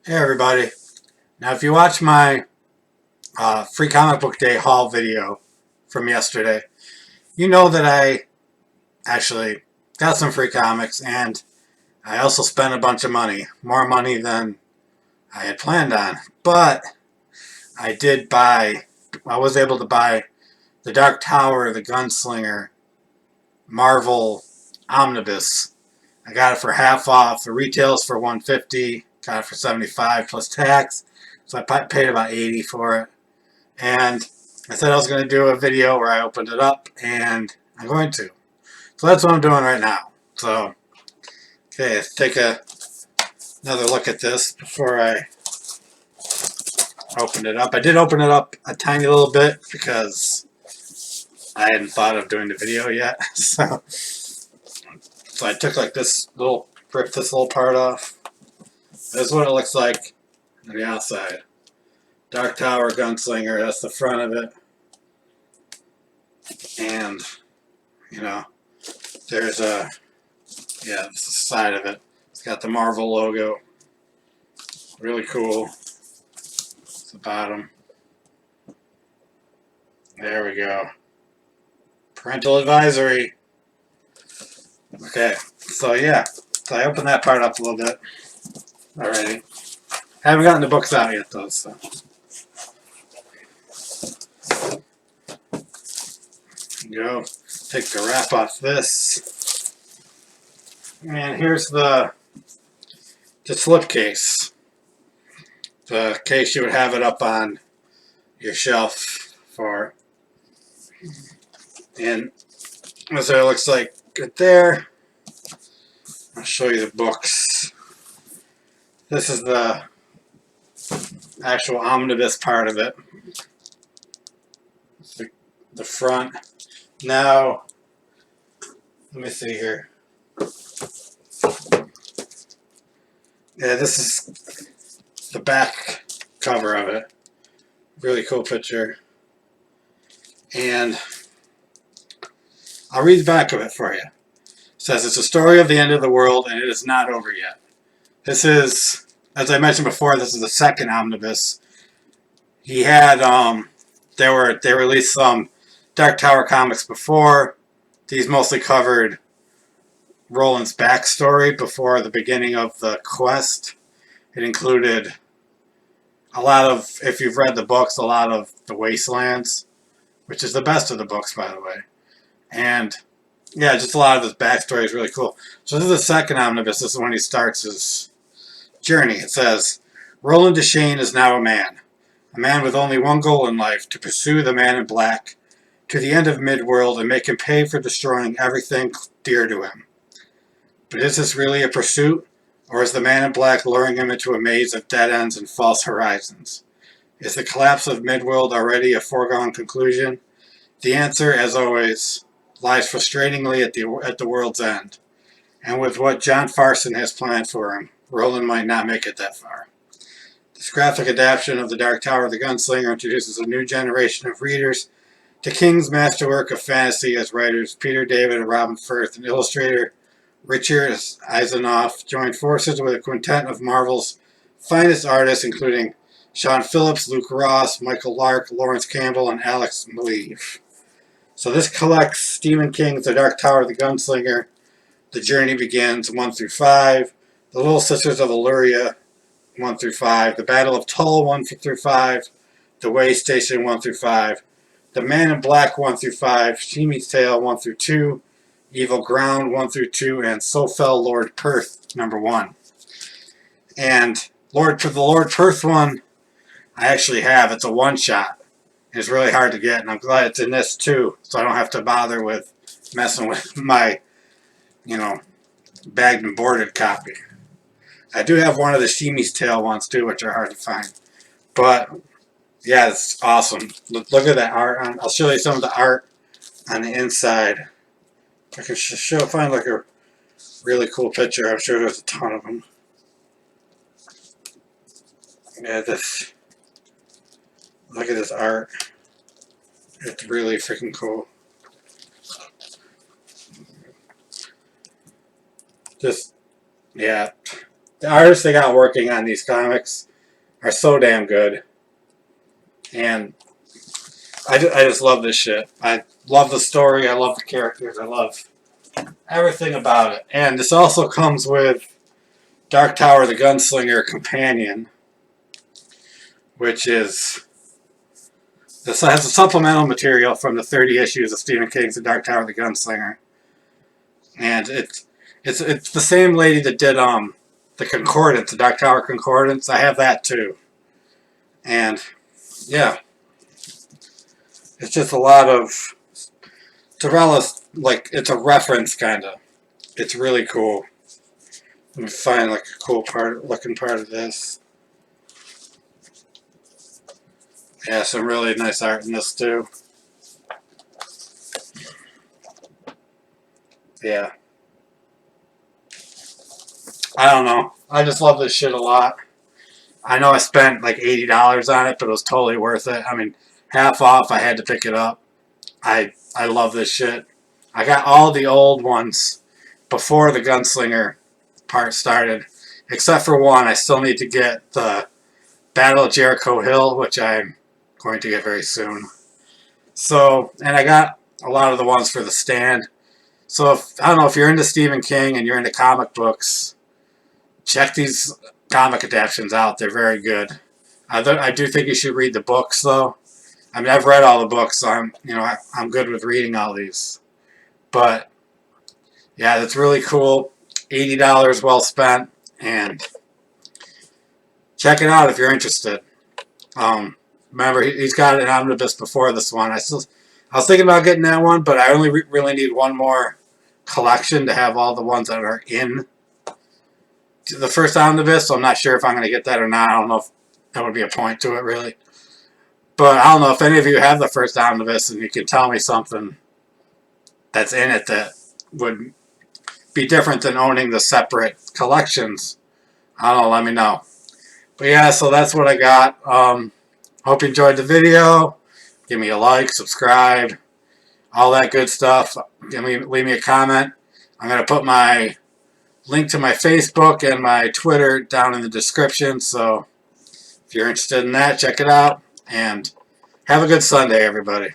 Hey everybody. Now if you watch my free comic book day haul video from yesterday, you know that I actually got some free comics and I also spent a bunch of money. More money than I had planned on. But I was able to buy the Dark Tower, the Gunslinger, Marvel Omnibus. I got it for half off. The retails for $150, got it for $75 plus tax. So I paid about $80 for it. And I said I was going to do a video where I opened it up, and I'm going to. So that's what I'm doing right now. So, okay, let's take another look at this before I open it up. I did open it up a tiny little bit because I hadn't thought of doing the video yet. So I took like ripped this little part off. This is what it looks like on the outside. Dark Tower Gunslinger, that's the front of it. And, you know, there's this is the side of it. It's got the Marvel logo. Really cool. It's the bottom. There we go. Parental advisory. Okay, so yeah. So I opened that part up a little bit already. Haven't gotten the books out yet though, so. Go. Take the wrap off this. And here's the slipcase. The case you would have it up on your shelf for. And that's what it looks like right there. I'll show you the books. This is the actual omnibus part of it. The front. Now, let me see here. Yeah, this is the back cover of it. Really cool picture. And I'll read the back of it for you. It says, it's a story of the end of the world and it is not over yet. This is, as I mentioned before, this is the second omnibus. He had, they released some Dark Tower comics before. These mostly covered Roland's backstory before the beginning of the quest. It included a lot of, if you've read the books, a lot of the Wastelands, which is the best of the books, by the way. And yeah, just a lot of his backstory is really cool. So this is the second omnibus. This is when he starts his journey. It says, Roland Deschain is now a man with only one goal in life, to pursue the man in black to the end of Midworld and make him pay for destroying everything dear to him. But is this really a pursuit, or is the man in black luring him into a maze of dead ends and false horizons? Is the collapse of Midworld already a foregone conclusion? The answer, as always, lies frustratingly at the world's end. And with what John Farson has planned for him, Roland might not make it that far. This graphic adaptation of The Dark Tower, The Gunslinger introduces a new generation of readers to King's masterwork of fantasy as writers Peter David and Robin Firth and illustrator Richard Eisenoff joined forces with a quintet of Marvel's finest artists, including Sean Phillips, Luke Ross, Michael Lark, Lawrence Campbell, and Alex Maleev. So this collects Stephen King's The Dark Tower, The Gunslinger. The Journey Begins 1 through 5. The Little Sisters of Illyria 1 through 5. The Battle of Tull 1 through 5. The Way Station 1 through 5. The Man in Black 1 through 5. Shimi's Tale 1 through 2. Evil Ground 1 through 2. And So Fell Lord Perth number 1. And the Lord Perth one I actually have. It's a one-shot. It's really hard to get, and I'm glad it's in this too, so I don't have to bother with messing with my, bagged and boarded copy. I do have one of the Shimi's Tale ones too, which are hard to find. But yeah, it's awesome. Look at that art. I'll show you some of the art on the inside. I can find like a really cool picture. I'm sure there's a ton of them. Yeah, look at this art. It's really freaking cool. Yeah. The artists they got working on these comics are so damn good. And I just love this shit. I love the story. I love the characters. I love everything about it. And this also comes with Dark Tower the Gunslinger Companion, which is... This has a supplemental material from the 30 issues of Stephen King's The Dark Tower the Gunslinger. And it's the same lady that did the Concordance, the Dark Tower Concordance. I have that too. And yeah, it's just a lot of Torellis, like it's a reference kind of. It's really cool. Let me find like a cool looking part of this. Yeah, some really nice art in this too. Yeah. I don't know. I just love this shit a lot. I know I spent like $80 on it, but it was totally worth it. I mean, half off, I had to pick it up. I love this shit. I got all the old ones before the Gunslinger part started, except for one. I still need to get the Battle of Jericho Hill, which I'm going to get very soon. So, and I got a lot of the ones for the Stand. So, I don't know, if you're into Stephen King and you're into comic books, check these comic adaptations out. They're very good. I do think you should read the books, though. I mean, I've read all the books, so I'm good with reading all these. But yeah, that's really cool. $80 well spent, and check it out if you're interested. Remember, he's got an omnibus before this one. I was thinking about getting that one, but I only really need one more collection to have all the ones that are in the first omnibus, so I'm not sure if I'm going to get that or not. I don't know if that would be a point to it, really. But I don't know if any of you have the first omnibus and you can tell me something that's in it that would be different than owning the separate collections. I don't know, let me know. But yeah, so that's what I got. Hope you enjoyed the video. Give me a like, subscribe, all that good stuff. Leave me a comment. I'm going to put my link to my Facebook and my Twitter down in the description. So if you're interested in that, check it out. And have a good Sunday, everybody.